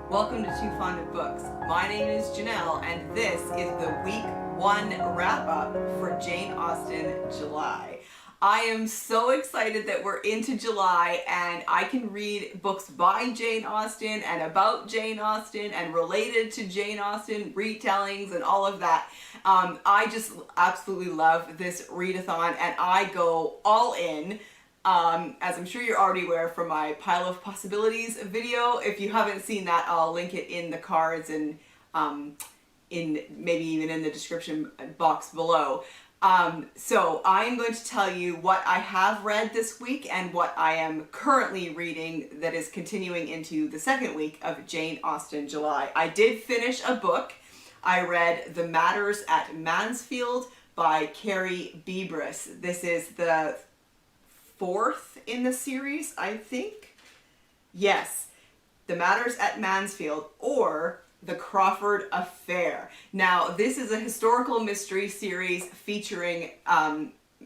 Welcome to Too Fond of Books. My name is Janelle, and this is the Week 1 wrap-up for Jane Austen July. I am so excited that we're into July and I can read books by Jane Austen and about Jane Austen and related to Jane Austen, retellings and all of that. I just absolutely love this readathon and I go all in. As I'm sure you're already aware from my Pile of Possibilities video. If you haven't seen that, I'll link it in the cards and in maybe even in the description box below. So I'm going to tell you what I have read this week and what I am currently reading that is continuing into the second week of Jane Austen July. I did finish a book. I read The Matters at Mansfield by Carrie Bebris. This is the fourth in the series, I think. Yes, The Matters at Mansfield, or The Crawford Affair. Now, this is a historical mystery series featuring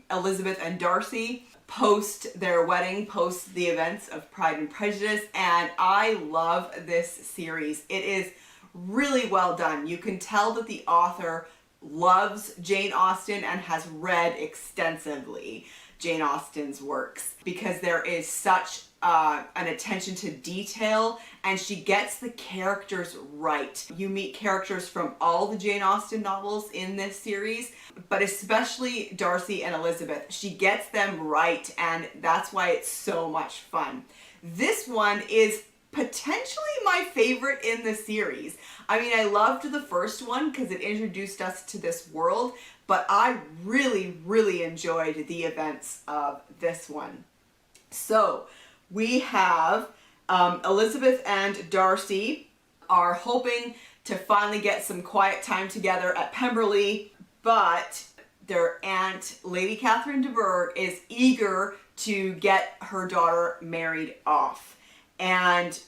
Elizabeth and Darcy post their wedding, post the events of Pride and Prejudice, and I love this series. It is really well done. You can tell that the author loves Jane Austen and has read extensively Jane Austen's works because there is such an attention to detail and she gets the characters right. You meet characters from all the Jane Austen novels in this series, but especially Darcy and Elizabeth. She gets them right and that's why it's so much fun. This one is potentially my favorite in the series. I mean, I loved the first one because it introduced us to this world, but I really enjoyed the events of this one. So we have Elizabeth and Darcy are hoping to finally get some quiet time together at Pemberley, but their aunt, Lady Catherine de Bourgh, is eager to get her daughter married off. And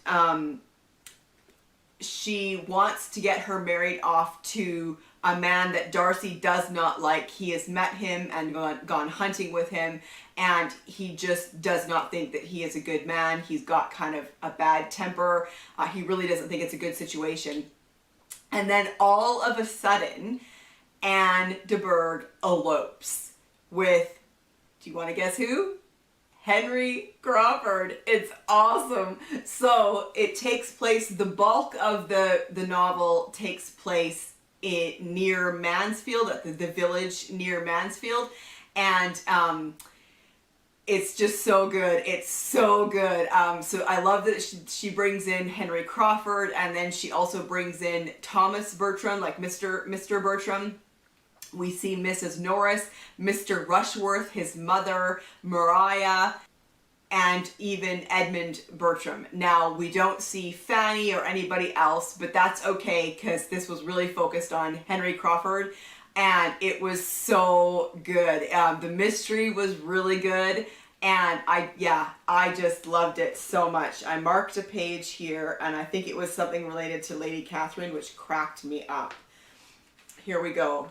she wants to get her married off to a man that Darcy does not like. He has met him and gone hunting with him, and he just does not think that he is a good man. He's got kind of a bad temper. He really doesn't think it's a good situation. And then all of a sudden, Anne de Bourgh elopes with, do you want to guess who? Henry Crawford. It's awesome. So it takes place, the bulk of the novel takes place near Mansfield, at the village near Mansfield, and it's just so good. It's so good. So I love that she brings in Henry Crawford, and then she also brings in Thomas Bertram, like Mr. Bertram. We see Mrs. Norris, Mr. Rushworth, his mother, Maria, and even Edmund Bertram. Now, we don't see Fanny or anybody else, but that's okay because this was really focused on Henry Crawford, and it was so good. The mystery was really good, and I just loved it so much. I marked a page here, and I think it was something related to Lady Catherine, which cracked me up. Here we go.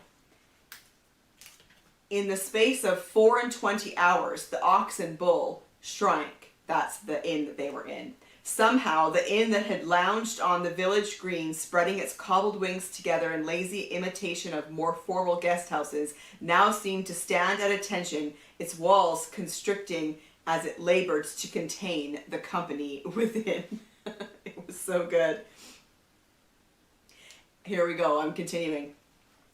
In the space of 24 hours, the ox and bull shrank. That's the inn that they were in. Somehow, the inn that had lounged on the village green, spreading its cobbled wings together in lazy imitation of more formal guest houses, now seemed to stand at attention, its walls constricting as it labored to contain the company within. It was so good. Here we go, I'm continuing.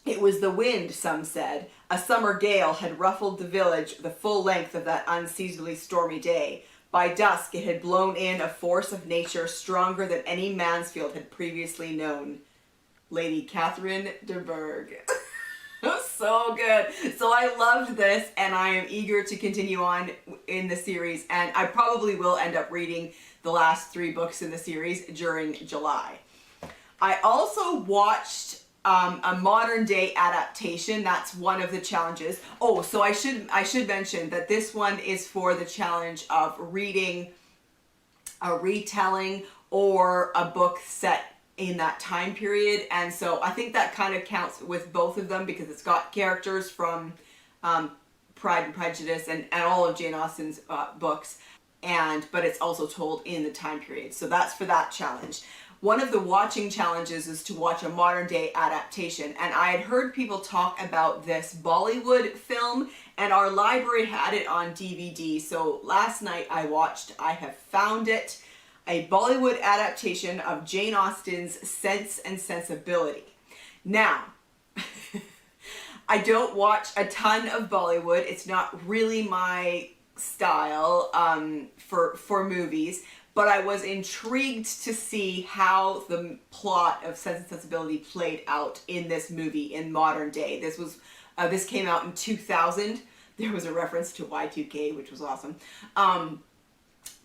It was the wind, some said. A summer gale had ruffled the village the full length of that unseasonably stormy day. By dusk it had blown in a force of nature stronger than any Mansfield had previously known. Lady Catherine de Bourgh. So good. So I loved this, and I am eager to continue on in the series, and I probably will end up reading the last 3 books in the series during July. I also watched a modern day adaptation. That's one of the challenges. Oh, so I should mention that this one is for the challenge of reading a retelling or a book set in that time period, and so I think that kind of counts with both of them because it's got characters from Pride and Prejudice and all of Jane Austen's books, but it's also told in the time period. So that's for that challenge. one of the watching challenges is to watch a modern day adaptation. And I had heard people talk about this Bollywood film, and our library had it on DVD. So last night I have found it, a Bollywood adaptation of Jane Austen's Sense and Sensibility. Now, I don't watch a ton of Bollywood. It's not really my style for movies, but I was intrigued to see how the plot of Sense and Sensibility played out in this movie in modern day. This came out in 2000. There was a reference to Y2K, which was awesome.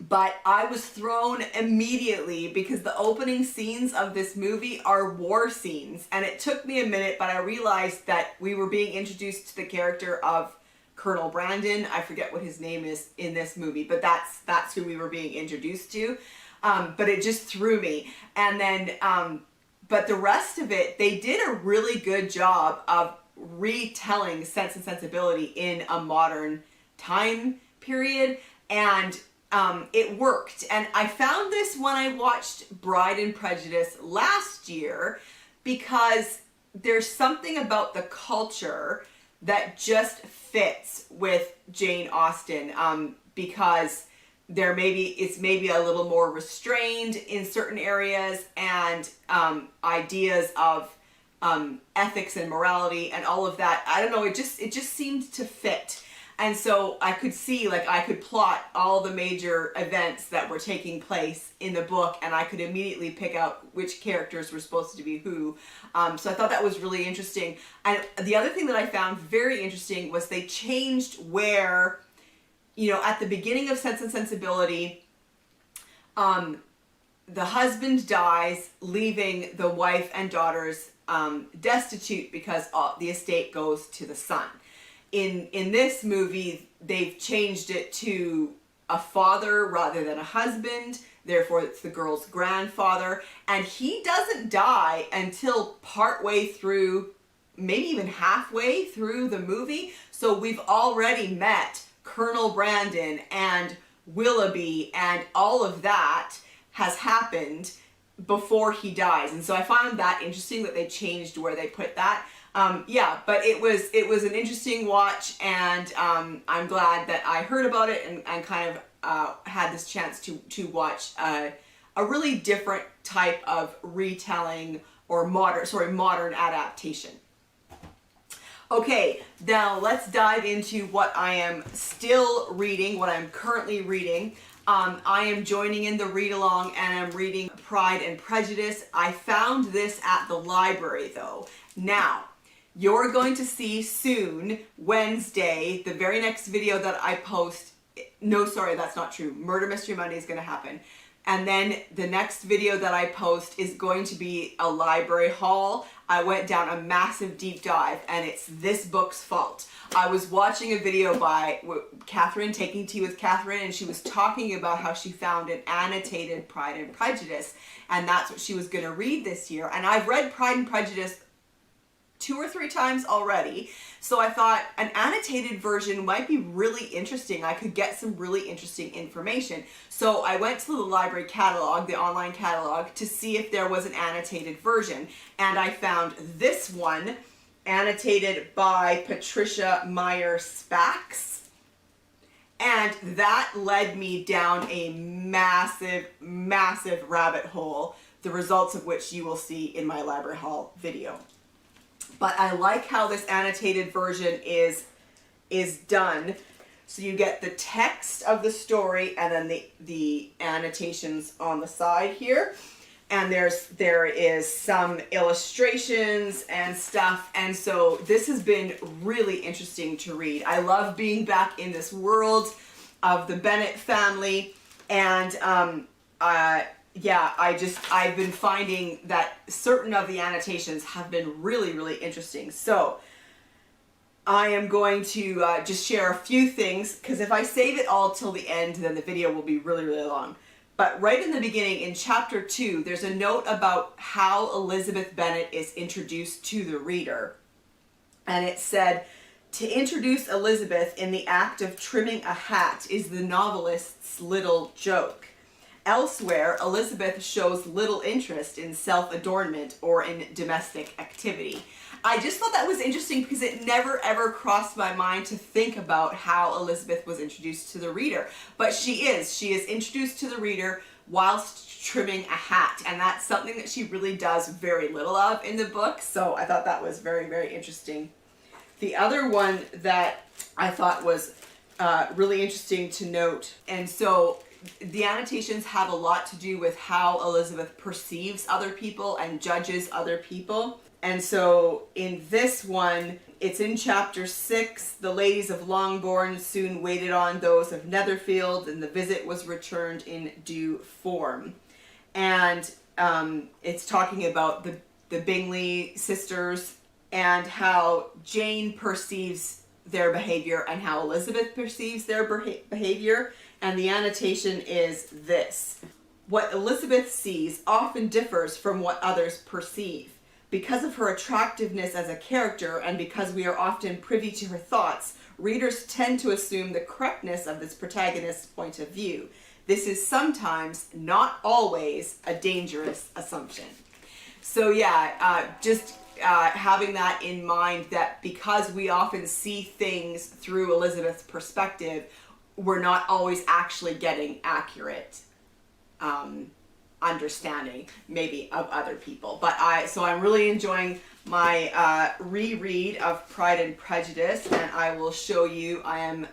But I was thrown immediately because the opening scenes of this movie are war scenes. And it took me a minute, but I realized that we were being introduced to the character of Colonel Brandon. I forget what his name is in this movie, but that's who we were being introduced to. But it just threw me. And then, but the rest of it, they did a really good job of retelling Sense and Sensibility in a modern time period. And it worked. And I found this when I watched Bride and Prejudice last year, because there's something about the culture that just fits with Jane Austen, because it's maybe a little more restrained in certain areas, and ideas of ethics and morality and all of that. I don't know, it just seemed to fit. And so I could see, like, I could plot all the major events that were taking place in the book, and I could immediately pick out which characters were supposed to be who. So I thought that was really interesting. And the other thing that I found very interesting was they changed where, at the beginning of Sense and Sensibility, the husband dies, leaving the wife and daughters destitute because the estate goes to the son. In this movie, they've changed it to a father rather than a husband. Therefore, it's the girl's grandfather. And he doesn't die until partway through, maybe even halfway through the movie. So we've already met Colonel Brandon and Willoughby, and all of that has happened before he dies. And so I found that interesting that they changed where they put that. But it was an interesting watch, and I'm glad that I heard about it and kind of had this chance to watch a really different type of retelling or modern adaptation. Okay, now let's dive into what I am still reading, what I'm currently reading. I am joining in the read-along, and I'm reading Pride and Prejudice. I found this at the library, though. Now, you're going to see soon, Wednesday, the very next video that I post. No, sorry, that's not true. Murder Mystery Monday is going to happen. And then the next video that I post is going to be a library haul. I went down a massive deep dive, and it's this book's fault. I was watching a video by Catherine, Taking Tea with Catherine, and she was talking about how she found an annotated Pride and Prejudice, and that's what she was going to read this year. And I've read Pride and Prejudice 2 or 3 times already, so I thought an annotated version might be really interesting. I could get some really interesting information. So I went to the library catalog, the online catalog, to see if there was an annotated version, and I found this one, annotated by Patricia Meyer Spacks, and that led me down a massive rabbit hole, the results of which you will see in my library haul video. But I like how this annotated version is done. So you get the text of the story and then the annotations on the side here. And there is some illustrations and stuff. And so this has been really interesting to read. I love being back in this world of the Bennett family. And I've been finding that certain of the annotations have been really interesting. So I am going to just share a few things, because if I save it all till the end, then the video will be really long. But right in the beginning, in chapter 2, there's a note about how Elizabeth Bennet is introduced to the reader. And it said, to introduce Elizabeth in the act of trimming a hat is the novelist's little joke. Elsewhere, Elizabeth shows little interest in self-adornment or in domestic activity. I just thought that was interesting because it never ever crossed my mind to think about how Elizabeth was introduced to the reader. But she is introduced to the reader whilst trimming a hat, and that's something that she really does very little of in the book, so I thought that was very, very interesting. The other one that I thought was really interesting to note, and so the annotations have a lot to do with how Elizabeth perceives other people and judges other people. And so in this one, it's in chapter 6, the ladies of Longbourn soon waited on those of Netherfield, and the visit was returned in due form. And it's talking about the Bingley sisters and how Jane perceives their behavior and how Elizabeth perceives their behavior. And the annotation is this: what Elizabeth sees often differs from what others perceive. Because of her attractiveness as a character, and because we are often privy to her thoughts, readers tend to assume the correctness of this protagonist's point of view. This is sometimes, not always, a dangerous assumption. So yeah, having that in mind, that because we often see things through Elizabeth's perspective, we're not always actually getting accurate understanding maybe of other people. But I'm really enjoying my reread of Pride and Prejudice, and I will show you, I am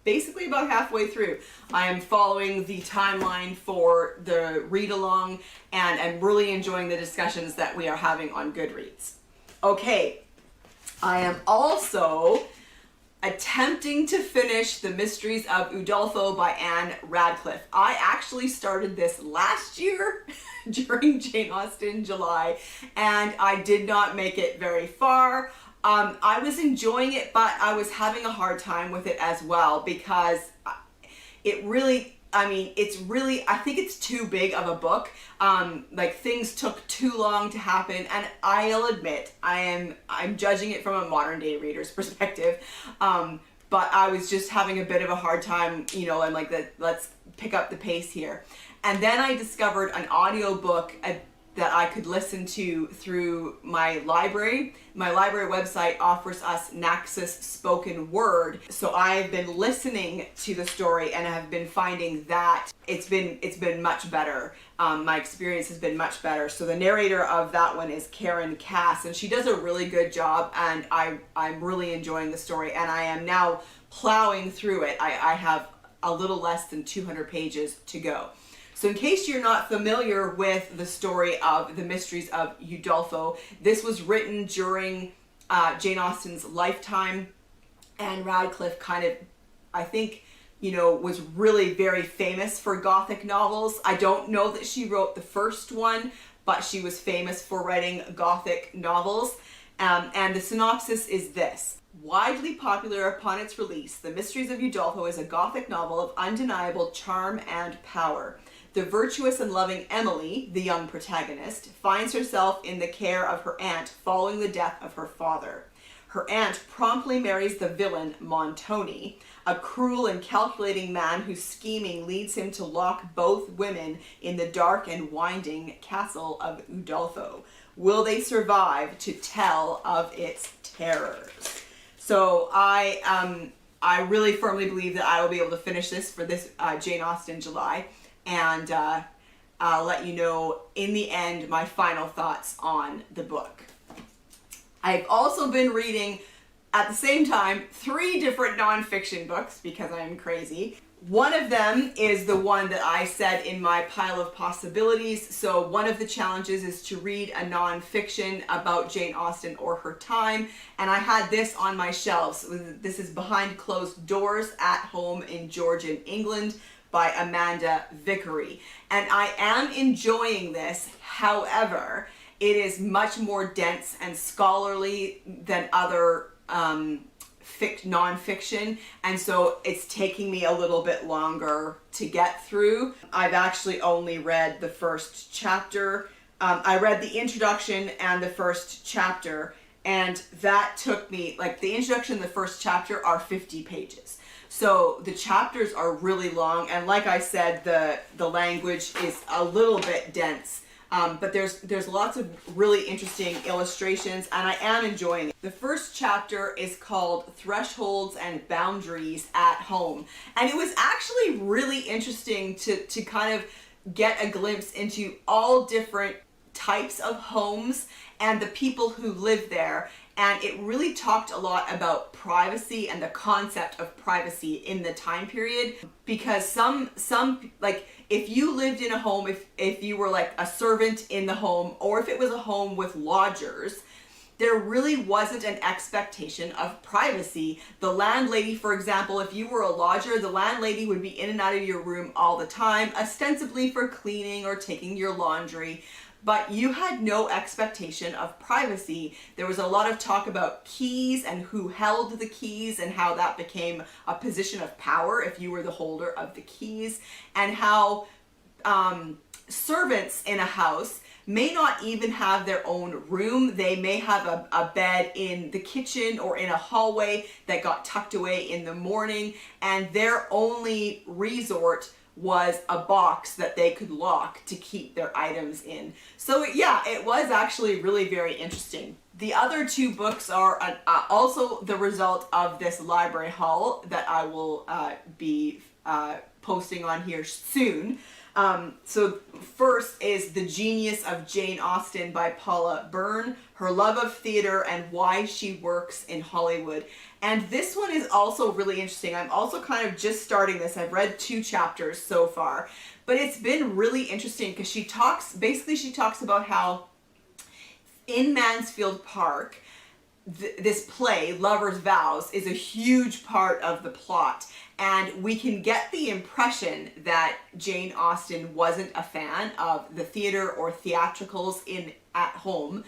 basically about halfway through. I am following the timeline for the read along, and I'm really enjoying the discussions that we are having on Goodreads. Okay, I am also attempting to finish The Mysteries of Udolpho by Anne Radcliffe. I actually started this last year during Jane Austen July, and I did not make it very far. I was enjoying it, but I was having a hard time with it as well, because it really, I think it's too big of a book. Like, things took too long to happen, and I'll admit, I'm judging it from a modern day reader's perspective. But I was just having a bit of a hard time, and like, let's pick up the pace here. And then I discovered an audiobook that I could listen to through my library. My library website offers us Naxos spoken word. So I've been listening to the story and have been finding that it's been much better. My experience has been much better. So the narrator of that one is Karen Cass, and she does a really good job, and I'm really enjoying the story, and I am now plowing through it. I have a little less than 200 pages to go. So in case you're not familiar with the story of The Mysteries of Udolpho, this was written during Jane Austen's lifetime, and Radcliffe kind of, I think, was really very famous for Gothic novels. I don't know that she wrote the first one, but she was famous for writing Gothic novels. And the synopsis is this: widely popular upon its release, The Mysteries of Udolpho is a Gothic novel of undeniable charm and power. The virtuous and loving Emily, the young protagonist, finds herself in the care of her aunt following the death of her father. Her aunt promptly marries the villain Montoni, a cruel and calculating man whose scheming leads him to lock both women in the dark and winding castle of Udolpho. Will they survive to tell of its terrors? So I really firmly believe that I will be able to finish this for this Jane Austen July. And I'll let you know in the end my final thoughts on the book. I've also been reading at the same time 3 different nonfiction books because I am crazy. One of them is the one that I said in my pile of possibilities. So one of the challenges is to read a nonfiction about Jane Austen or her time. And I had this on my shelves. This is Behind Closed Doors at Home in Georgian England by Amanda Vickery. And I am enjoying this. However, it is much more dense and scholarly than other nonfiction, and so it's taking me a little bit longer to get through. I've actually only read the first chapter. I read the introduction and the first chapter, and that took me, like, the introduction and the first chapter are 50 pages. So the chapters are really long, and like I said, the language is a little bit dense. But there's lots of really interesting illustrations, and I am enjoying it. The first chapter is called Thresholds and Boundaries at Home. And it was actually really interesting to kind of get a glimpse into all different types of homes and the people who live there. And it really talked a lot about privacy and the concept of privacy in the time period, because some like, if you lived in a home, if you were like a servant in the home, or if it was a home with lodgers, there really wasn't an expectation of privacy. The landlady, for example, if you were a lodger, the landlady would be in and out of your room all the time, ostensibly for cleaning or taking your laundry. But you had no expectation of privacy. There was a lot of talk about keys and who held the keys and how that became a position of power if you were the holder of the keys, and how servants in a house may not even have their own room. They may have a bed in the kitchen or in a hallway that got tucked away in the morning, and their only resort was a box that they could lock to keep their items in. So yeah, it was actually really very interesting. The other two books are also the result of this library haul that I will be posting on here soon. So first is The Genius of Jane Austen by Paula Byrne, her love of theater and why she works in Hollywood. And this one is also really interesting. I'm also kind of just starting this. I've read 2 chapters so far, but it's been really interesting because she talks about how in Mansfield Park, this play, Lover's Vows, is a huge part of the plot. And we can get the impression that Jane Austen wasn't a fan of the theater or theatricals at home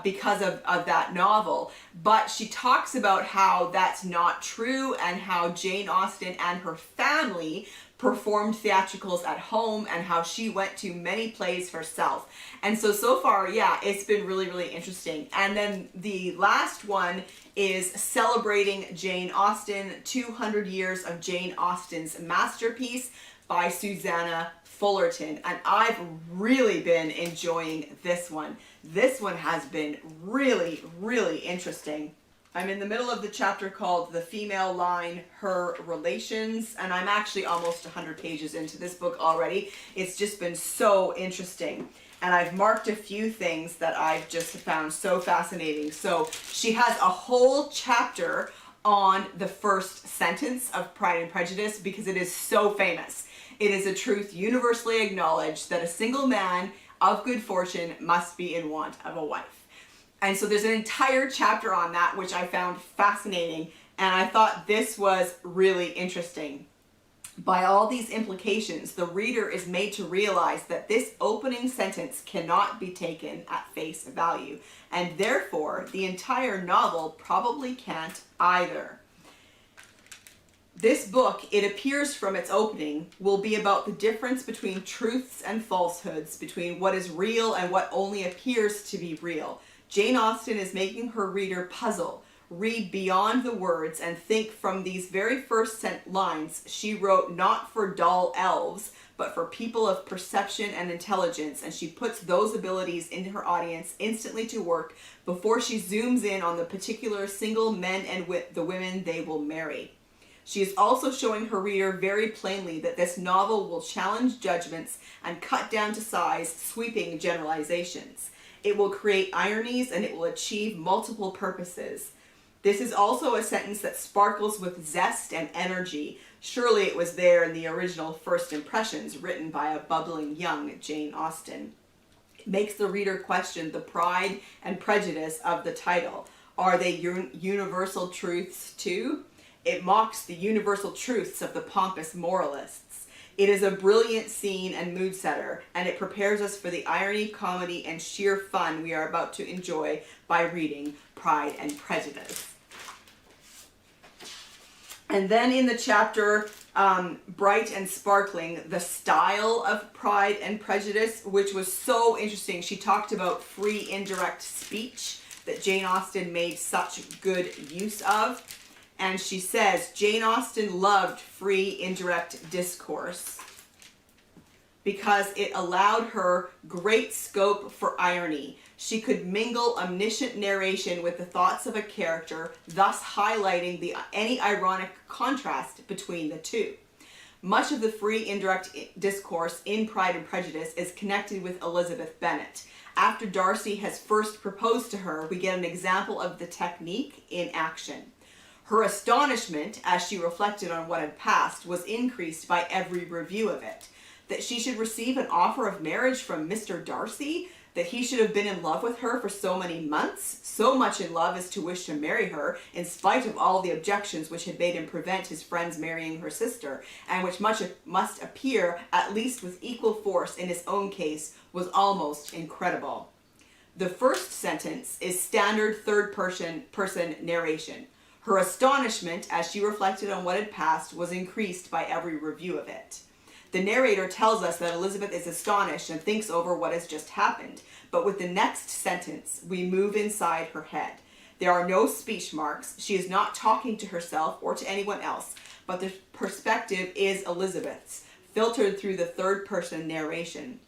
because of that novel. But she talks about how that's not true, and how Jane Austen and her family performed theatricals at home, and how she went to many plays herself. And so far, yeah, it's been really, really interesting. And then the last one is Celebrating Jane Austen, 200 Years of Jane Austen's Masterpiece by Susanna Fullerton. And I've really been enjoying this one. This one has been really, really interesting. I'm in the middle of the chapter called The Female Line, Her Relations, and I'm actually almost 100 pages into this book already. It's just been so interesting. And I've marked a few things that I've just found so fascinating. So she has a whole chapter on the first sentence of Pride and Prejudice because it is so famous. It is a truth universally acknowledged that a single man of good fortune must be in want of a wife. And so there's an entire chapter on that, which I found fascinating, and I thought this was really interesting. By all these implications, the reader is made to realize that this opening sentence cannot be taken at face value, and therefore the entire novel probably can't either. This book, it appears from its opening, will be about the difference between truths and falsehoods, between what is real and what only appears to be real. Jane Austen is making her reader puzzle, read beyond the words, and think from these very first lines she wrote not for dull elves, but for people of perception and intelligence, and she puts those abilities into her audience instantly to work before she zooms in on the particular single men and the women they will marry. She is also showing her reader very plainly that this novel will challenge judgments and cut down to size sweeping generalizations. It will create ironies and it will achieve multiple purposes. This is also a sentence that sparkles with zest and energy. Surely it was there in the original First Impressions written by a bubbling young Jane Austen. It makes the reader question the pride and prejudice of the title. Are they universal truths too? It mocks the universal truths of the pompous moralists. It is a brilliant scene and mood setter, and it prepares us for the irony, comedy, and sheer fun we are about to enjoy by reading Pride and Prejudice. And then in the chapter, Bright and Sparkling, the style of Pride and Prejudice, which was so interesting. She talked about free indirect speech that Jane Austen made such good use of. And she says, Jane Austen loved free, indirect discourse because it allowed her great scope for irony. She could mingle omniscient narration with the thoughts of a character, thus highlighting any ironic contrast between the two. Much of the free, indirect discourse in Pride and Prejudice is connected with Elizabeth Bennet. After Darcy has first proposed to her, we get an example of the technique in action. Her astonishment, as she reflected on what had passed, was increased by every review of it. That she should receive an offer of marriage from Mr. Darcy, that he should have been in love with her for so many months, so much in love as to wish to marry her, in spite of all the objections which had made him prevent his friends marrying her sister, and which must appear, at least with equal force in his own case, was almost incredible. The first sentence is standard third-person narration. Her astonishment, as she reflected on what had passed, was increased by every review of it. The narrator tells us that Elizabeth is astonished and thinks over what has just happened, but with the next sentence, we move inside her head. There are no speech marks. She is not talking to herself or to anyone else, but the perspective is Elizabeth's, filtered through the third-person narration.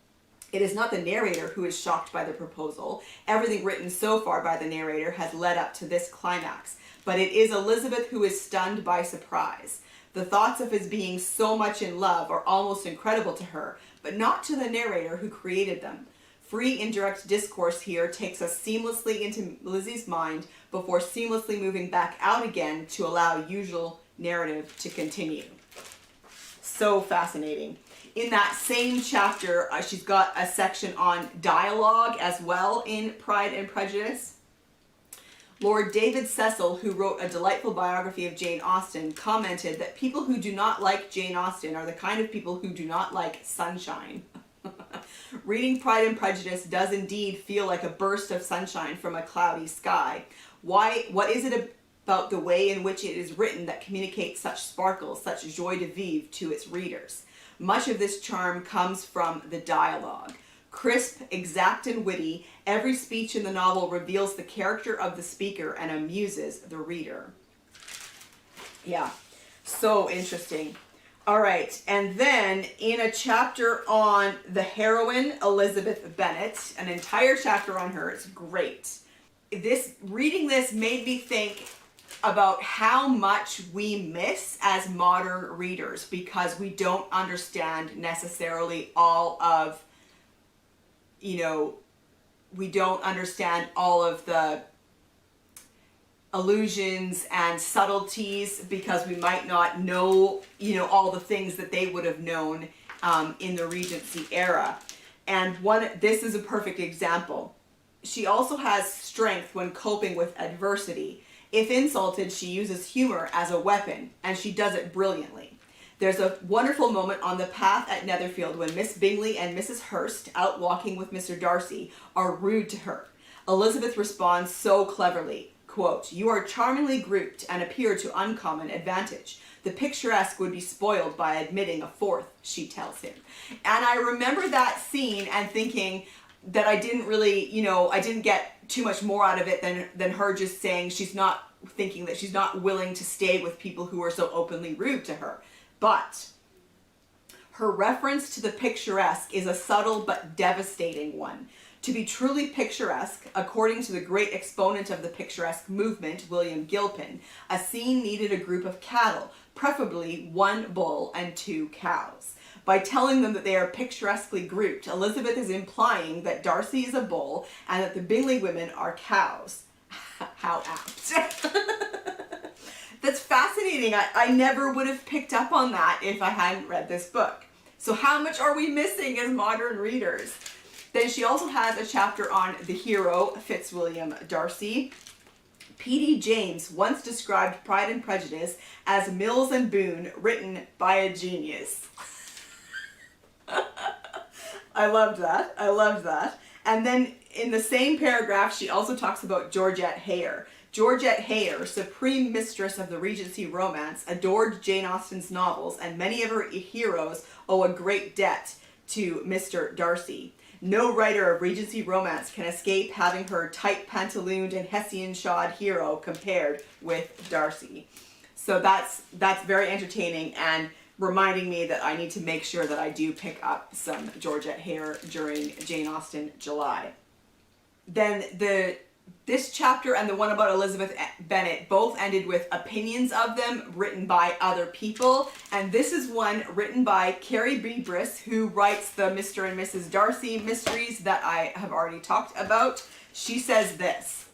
It is not the narrator who is shocked by the proposal. Everything written so far by the narrator has led up to this climax, but it is Elizabeth who is stunned by surprise. The thoughts of his being so much in love are almost incredible to her, but not to the narrator who created them. Free indirect discourse here takes us seamlessly into Lizzie's mind before seamlessly moving back out again to allow usual narrative to continue. So fascinating. In that same chapter, she's got a section on dialogue as well in Pride and Prejudice. Lord David Cecil, who wrote a delightful biography of Jane Austen, commented that people who do not like Jane Austen are the kind of people who do not like sunshine. Reading Pride and Prejudice does indeed feel like a burst of sunshine from a cloudy sky. What is it about the way in which it is written that communicates such sparkle, such joie de vivre to its readers? Much of this charm comes from the dialogue. Crisp, exact, and witty, every speech in the novel reveals the character of the speaker and amuses the reader. Yeah, so interesting. All right, and then in a chapter on the heroine, Elizabeth Bennet, an entire chapter on her, it's great. Reading this made me think about how much we miss as modern readers because we don't understand necessarily all of we don't understand all of the allusions and subtleties because we might not know, all the things that they would have known in the Regency era. And this is a perfect example. She also has strength when coping with adversity. If insulted, she uses humor as a weapon, and she does it brilliantly. There's a wonderful moment on the path at Netherfield when Miss Bingley and Mrs. Hurst, out walking with Mr. Darcy, are rude to her. Elizabeth responds so cleverly, quote, "You are charmingly grouped and appear to uncommon advantage. The picturesque would be spoiled by admitting a fourth," she tells him. And I remember that scene and thinking that I didn't really, I didn't get too much more out of it than her just saying she's not thinking that she's not willing to stay with people who are so openly rude to her. But her reference to the picturesque is a subtle but devastating one. To be truly picturesque, according to the great exponent of the picturesque movement, William Gilpin, a scene needed a group of cattle, preferably one bull and two cows. By telling them that they are picturesquely grouped, Elizabeth is implying that Darcy is a bull and that the Bingley women are cows. How apt. That's fascinating. I never would have picked up on that if I hadn't read this book. So how much are we missing as modern readers? Then she also has a chapter on the hero, Fitzwilliam Darcy. P.D. James once described Pride and Prejudice as Mills and Boon written by a genius. I loved that. And then in the same paragraph, she also talks about Georgette Heyer. Georgette Heyer, supreme mistress of the Regency romance, adored Jane Austen's novels, and many of her heroes owe a great debt to Mr. Darcy. No writer of Regency romance can escape having her tight-pantalooned and Hessian-shod hero compared with Darcy. So that's very entertaining and reminding me that I need to make sure that I do pick up some Georgette Hare during Jane Austen July. Then this chapter and the one about Elizabeth Bennet both ended with opinions of them written by other people. And this is one written by Carrie Bebris, who writes the Mr. and Mrs. Darcy mysteries that I have already talked about. She says this: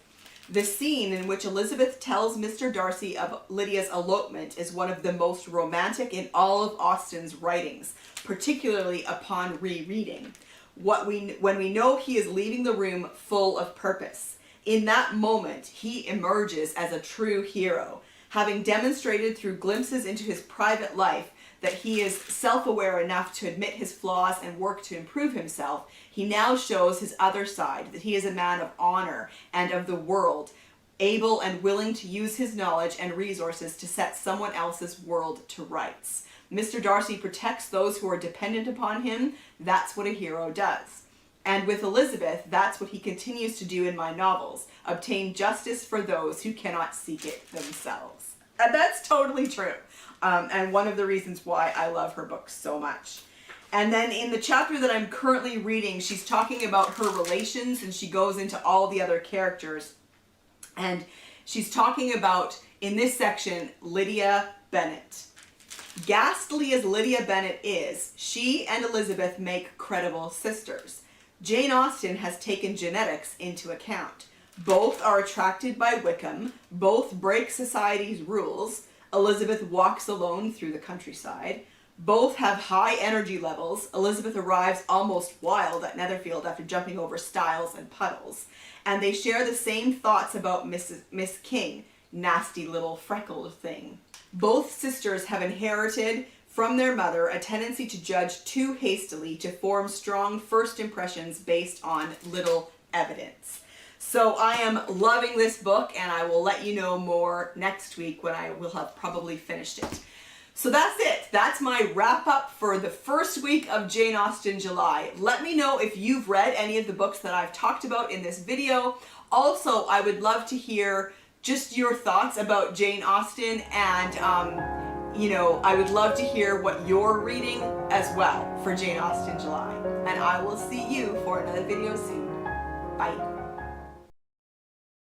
"The scene in which Elizabeth tells Mr. Darcy of Lydia's elopement is one of the most romantic in all of Austen's writings, particularly upon rereading. When we know he is leaving the room full of purpose. In that moment, he emerges as a true hero, having demonstrated through glimpses into his private life that he is self-aware enough to admit his flaws and work to improve himself. He now shows his other side, that he is a man of honor and of the world, able and willing to use his knowledge and resources to set someone else's world to rights. Mr. Darcy protects those who are dependent upon him. That's what a hero does. And with Elizabeth, that's what he continues to do in my novels, obtain justice for those who cannot seek it themselves." And that's totally true. And one of the reasons why I love her books so much. And then in the chapter that I'm currently reading, she's talking about her relations, and she goes into all the other characters. And she's talking about, in this section, Lydia Bennett. "Ghastly as Lydia Bennett is, she and Elizabeth make credible sisters. Jane Austen has taken genetics into account. Both are attracted by Wickham, both break society's rules. Elizabeth walks alone through the countryside. Both have high energy levels. Elizabeth arrives almost wild at Netherfield after jumping over stiles and puddles. And they share the same thoughts about Miss King, nasty little freckled thing. Both sisters have inherited from their mother a tendency to judge too hastily, to form strong first impressions based on little evidence." So I am loving this book, and I will let you know more next week when I will have probably finished it. So that's it. That's my wrap up for the first week of Jane Austen July. Let me know if you've read any of the books that I've talked about in this video. Also, I would love to hear just your thoughts about Jane Austen, and I would love to hear what you're reading as well for Jane Austen July. And I will see you for another video soon. Bye.